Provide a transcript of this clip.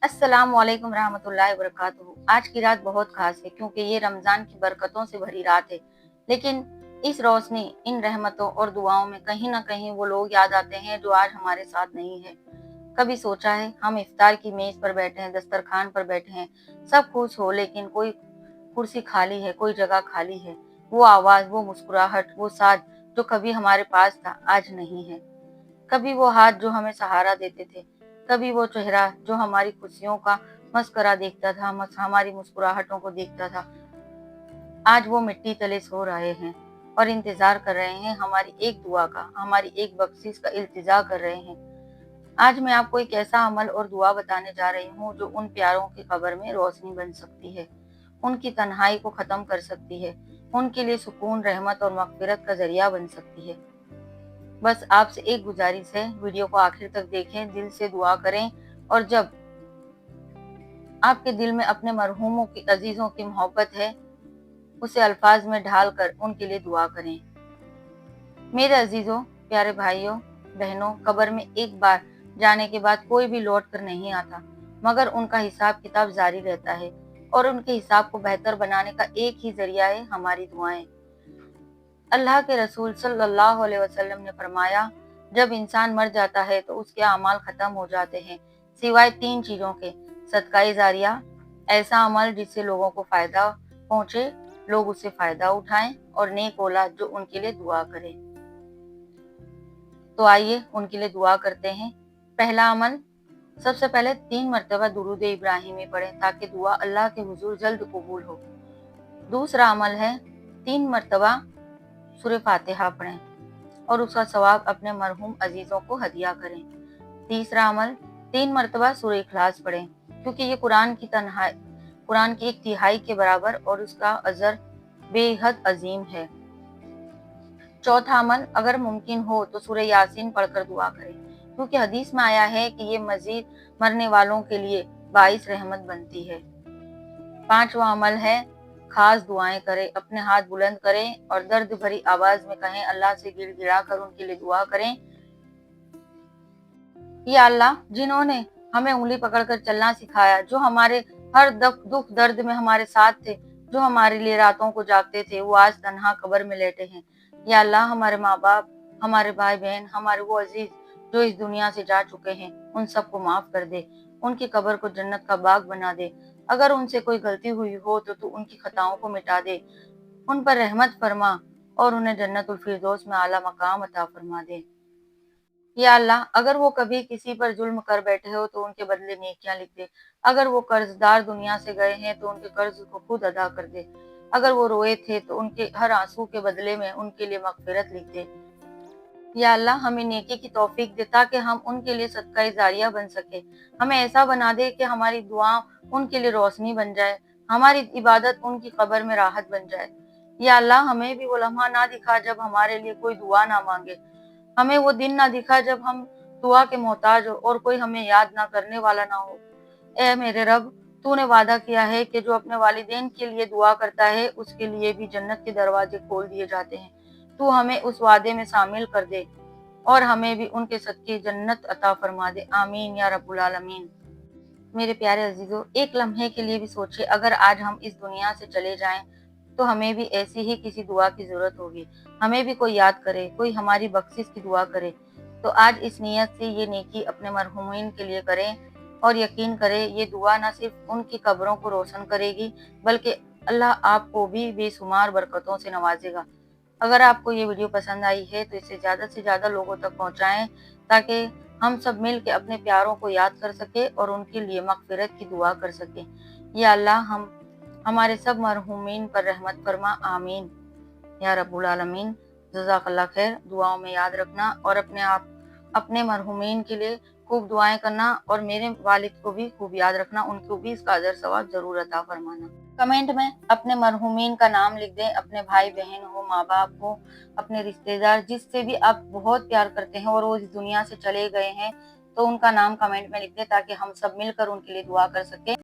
अस्सलाम वालेकुम रहमतुल्लाहि व बरकातुहू। आज की रात बहुत खास है क्योंकि ये रमजान की बरकतों से भरी रात है। लेकिन इस रोशनी, इन रहमतों और दुआओं में कहीं ना कहीं वो लोग याद आते हैं जो आज हमारे साथ नहीं है। कभी सोचा है हम इफ्तार की मेज पर बैठे हैं, दस्तरखान पर बैठे हैं, सब खुश हो, लेकिन कोई कुर्सी खाली है, कोई जगह खाली है। वो आवाज, वो मुस्कुराहट, वो साथ जो कभी हमारे पास था आज नहीं है। कभी वो हाथ जो हमें सहारा देते थे, कभी वो चेहरा जो हमारी खुशियों का मस्करा देखता था, हमारी मुस्कुराहटों को देखता था, आज वो मिट्टी तले सो रहे हैं और इंतजार कर रहे हैं हमारी एक दुआ का, हमारी एक बख्शिश का इल्तिजा कर रहे हैं। आज मैं आपको एक ऐसा अमल और दुआ बताने जा रही हूँ जो उन प्यारों की कब्र में रोशनी बन सकती है, उनकी तन्हाई को खत्म कर सकती है, उनके लिए सुकून, रहमत और मगफिरत का जरिया बन सकती है। बस आपसे एक गुजारिश है, वीडियो को आखिर तक देखें, दिल से दुआ करें और जब आपके दिल में अपने मरहूमों की, अजीजों की मोहब्बत है, उसे अल्फाज में ढाल कर उनके लिए दुआ करें। मेरे अजीजों, प्यारे भाइयों बहनों, कब्र में एक बार जाने के बाद कोई भी लौट कर नहीं आता, मगर उनका हिसाब किताब जारी रहता है और उनके हिसाब को बेहतर बनाने का एक ही जरिया है हमारी दुआएं। अल्लाह के रसूल सल्लल्लाहु अलैहि वसल्लम ने फरमाया, जब इंसान मर जाता है तो उसके अमाल खत्म हो जाते हैं सिवाय 3 चीजों के: सदकाए जारिया, ऐसा अमल जिससे लोगों को फायदा पहुंचे, लोग उससे फायदा उठाएं, और नेक औलाद जो उनके लिए दुआ करे। तो आइए उनके लिए दुआ करते हैं। पहला अमल, सबसे पहले 3 मरतबा दुरूद इब्राहिमी पढ़ें ताकि दुआ अल्लाह के हुजूर जल्द कबूल हो। दूसरा अमल है 3 मरतबा सूरह फातिहा पढ़ें और उसका सवाब अपने मरहूम अजीजों को हदिया करें। तीसरा अमल, 3 मरतबा सूरह इखलास पढ़ें क्योंकि ये कुरान की 1/3 के बराबर और उसका अजर बेहद अजीम है। चौथा अमल, अगर मुमकिन हो तो सूरह यासीन पढ़कर दुआ करें क्योंकि हदीस में आया है कि ये मजीद मरने वालों के लिए बाइस रहमत बनती है। पांचवा अमल है खास दुआएं करें, अपने हाथ बुलंद करें और दर्द भरी आवाज में कहें, अल्लाह से गिड़गिड़ा कर उनके लिए दुआ करें, या अल्लाह, जिन्होंने हमें उंगली पकड़कर चलना सिखाया, जो हमारे हर दुख दर्द में हमारे साथ थे, जो हमारे लिए रातों को जागते थे, वो आज तन्हा कब्र में लेटे हैं। या अल्लाह, हमारे माँ बाप, हमारे भाई बहन, हमारे वो अजीज जो इस दुनिया से जा चुके हैं, उन सबको माफ कर दे, उनकी कब्र को जन्नत का बाग बना दे। अगर उनसे कोई गलती हुई हो तो तू उनकी खताओं को मिटा दे, उन पर रहमत फरमा और उन्हें जन्नतुल फिरदौस में आला मकाम अता फरमा दे। या अल्लाह, अगर वो कभी किसी पर जुल्म कर बैठे हो तो उनके बदले नेकियां लिख दे। अगर वो कर्जदार दुनिया से गए हैं तो उनके कर्ज को खुद अदा कर दे। अगर वो रोए थे तो उनके हर आंसू के बदले में उनके लिए मगफिरत लिख दे। या अल्लाह, हमें नेकी की तौफीक दे ताकि हम उनके लिए सदका जारिया बन सके। हमें ऐसा बना दे कि हमारी दुआ उनके लिए रोशनी बन जाए, हमारी इबादत उनकी कब्र में राहत बन जाए। या अल्लाह, हमें भी वो लम्हा ना दिखा जब हमारे लिए कोई दुआ ना मांगे, हमें वो दिन ना दिखा जब हम दुआ के मोहताज हो और कोई हमें याद ना करने वाला ना हो। ए मेरे रब, तूने वादा किया है कि जो अपने वालिदैन के लिए दुआ करता है उसके लिए भी जन्नत के दरवाजे खोल दिए जाते हैं। तू हमें उस वादे में शामिल कर दे और हमें भी उनके सदके जन्नत अता फरमा दे। आमीन या रब्बुल आलमीन। मेरे प्यारे अजीजों, एक लम्हे के लिए भी सोचिए, अगर आज हम इस दुनिया से चले जाएं तो हमें भी ऐसी ही किसी दुआ की जरूरत होगी, हमें भी कोई याद करे, कोई हमारी बख्शिश की दुआ करे। तो आज इस नियत से ये नेकी अपने मरहूमीन के लिए करें और यकीन करें ये दुआ न सिर्फ उनकी कब्रों को रोशन करेगी बल्कि अल्लाह आपको भी बेशुमार बरकतों से नवाजेगा। अगर आपको ये वीडियो पसंद आई है तो इसे ज़्यादा से ज़्यादा लोगों तक पहुँचाएं ताकि हम सब मिल के अपने प्यारों को याद कर सके और उनके लिए मगफिरत की दुआ कर सके। या अल्लाह, हम हमारे सब मरहूमीन पर रहमत फरमा। आमीन या रब्बुल आलमीन। जज़ाकल्लाह खैर। दुआओं में याद रखना और अपने मरहूमीन के लिए खूब दुआएं करना और मेरे वालिद को भी खूब याद रखना, उनको भी इसका अजर सवाब जरूर अता फरमाना। कमेंट में अपने मरहूमीन का नाम लिख दें, अपने भाई बहन हो, माँ बाप हो, अपने रिश्तेदार जिससे भी आप बहुत प्यार करते हैं और वो इस दुनिया से चले गए हैं, तो उनका नाम कमेंट में लिख दें ताकि हम सब मिलकर उनके लिए दुआ कर सकें।